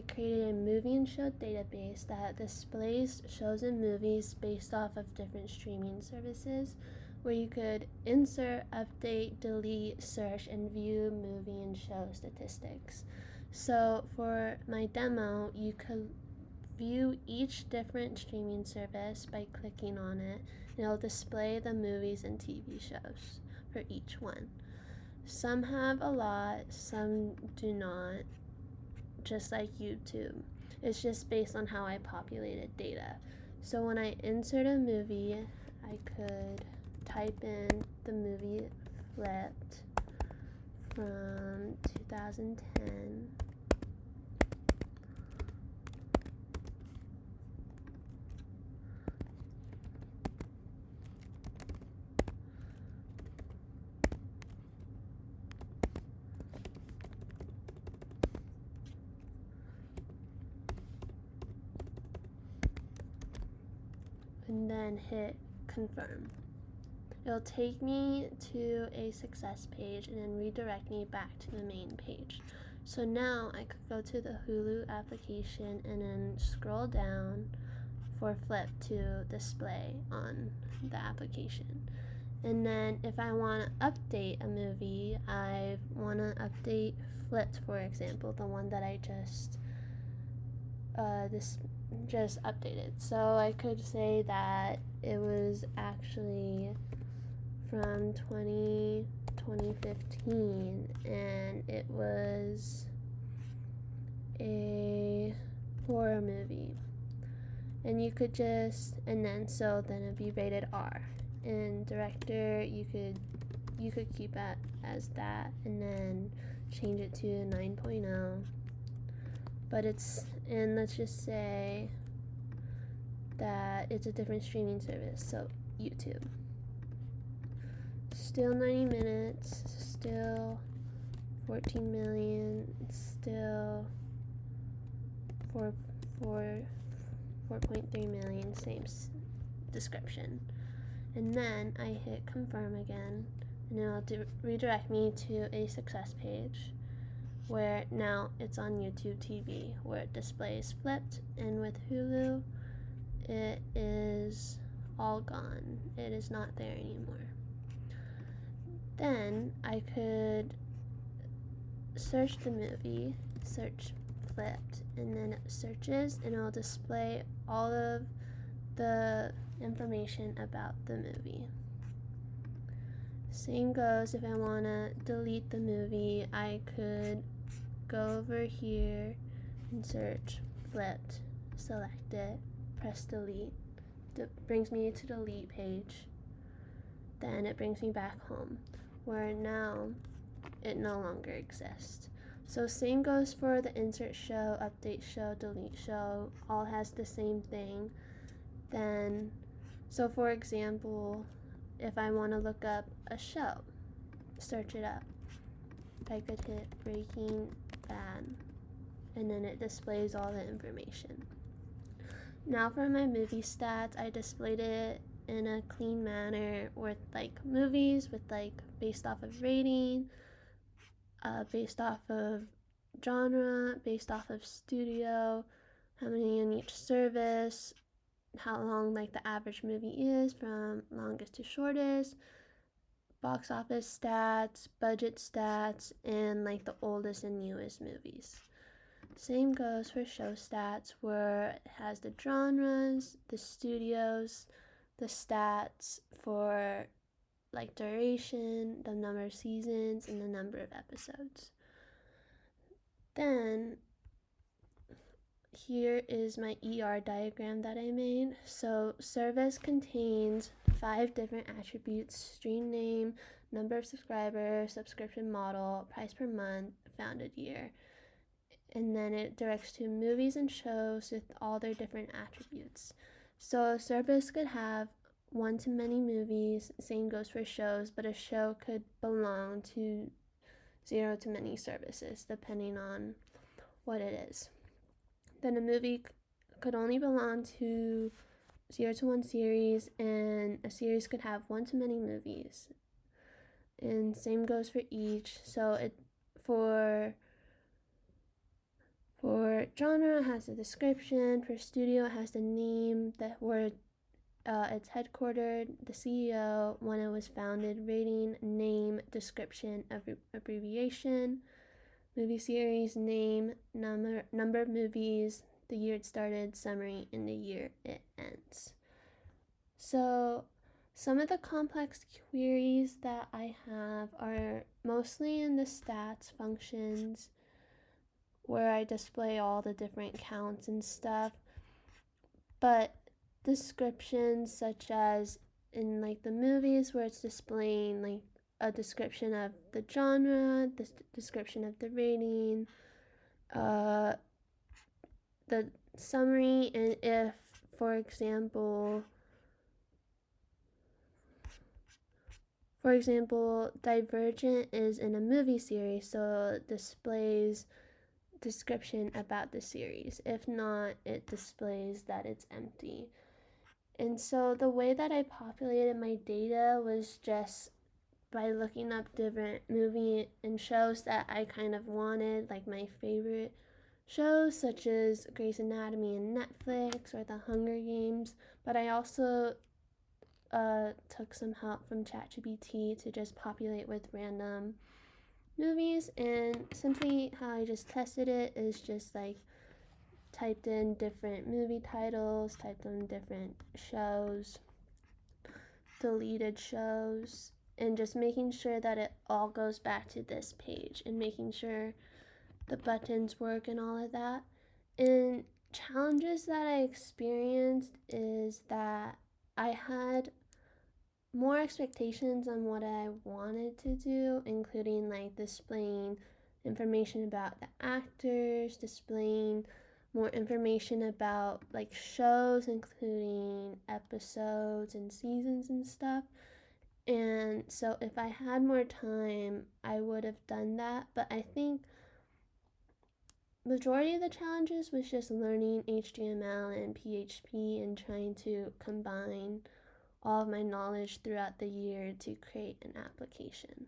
I created a movie and show database that displays shows and movies based off of different streaming services, where you could insert, update, delete, search, and view movie and show statistics. So for my demo, you could view each different streaming service by clicking on it, and it'll display the movies and TV shows for each one. Some have a lot, some do not, just like YouTube. It's just based on how I populated data. So when I insert a movie, I could type in the movie Flipped from 2010. And then hit confirm. It'll take me to a success page and then redirect me back to the main page. So now I could go to the Hulu application and then scroll down for Flip to display on the application. And then if I want to update a movie, I want to update Flipped, for example, the one that I just updated. So I could say that it was actually from 2015, and it was a horror movie. And you could just, and then it'd be rated R. And director, you could keep it as that, and then change it to 9.0. But let's just say that it's a different streaming service, so YouTube. Still 90 minutes, still 14 million, still 4.3 million, same description. And then I hit confirm again, and it'll redirect me to a success page where now it's on YouTube TV, where it displays Flipped, and with Hulu, it is all gone. It is not there anymore. Then I could search the movie, search Flipped, and then it searches, and it'll display all of the information about the movie. Same goes if I want to delete the movie, I could go over here and search Flipped, select it, press delete. It brings me to the delete page. Then it brings me back home, where now it no longer exists. So same goes for the insert show, update show, delete show, all has the same thing. Then, so for example, if I want to look up a show, search it up, I could hit Breaking Bad, and then it displays all the information. Now for my movie stats, I displayed it in a clean manner with like movies with like based off of rating, based off of genre, based off of studio, how many in each service, how long like the average movie is from longest to shortest, box office stats, budget stats, and like the oldest and newest movies. Same goes for show stats, where it has the genres, the studios, the stats for like duration, the number of seasons, and the number of episodes. Then here is my ER diagram that I made. So service contains 5 different attributes: stream name, number of subscribers, subscription model, price per month, founded year. And then it directs to movies and shows with all their different attributes. So a service could have one to many movies, same goes for shows, but a show could belong to 0 to many services depending on what it is. Then a movie could only belong to 0 to 1 series, and a series could have 1 to many movies. And same goes for each. So for For genre, it has the description. For studio, it has the name, where it's headquartered, the CEO, when it was founded, rating, name, description, abbreviation. Movie series, name, number of movies, the year it started, summary, and the year it ends. So some of the complex queries that I have are mostly in the stats functions, where I display all the different counts and stuff. But descriptions such as in like the movies, where it's displaying like a description of the genre, the description of the rating, the summary, and if, for example, Divergent is in a movie series, so it displays description about the series. If not, it displays that it's empty. And so the way that I populated my data was just by looking up different movie and shows that I kind of wanted, like my favorite shows such as Grey's Anatomy and Netflix or The Hunger Games. But I also took some help from ChatGPT to just populate with random movies, and simply how I just tested it is just like typed in different movie titles, typed in different shows, deleted shows, and just making sure that it all goes back to this page and making sure the buttons work and all of that. And challenges that I experienced is that I had more expectations on what I wanted to do, including like displaying information about the actors, displaying more information about like shows, including episodes and seasons and stuff. And so if I had more time, I would have done that. But I think majority of the challenges was just learning HTML and PHP and trying to combine all of my knowledge throughout the year to create an application.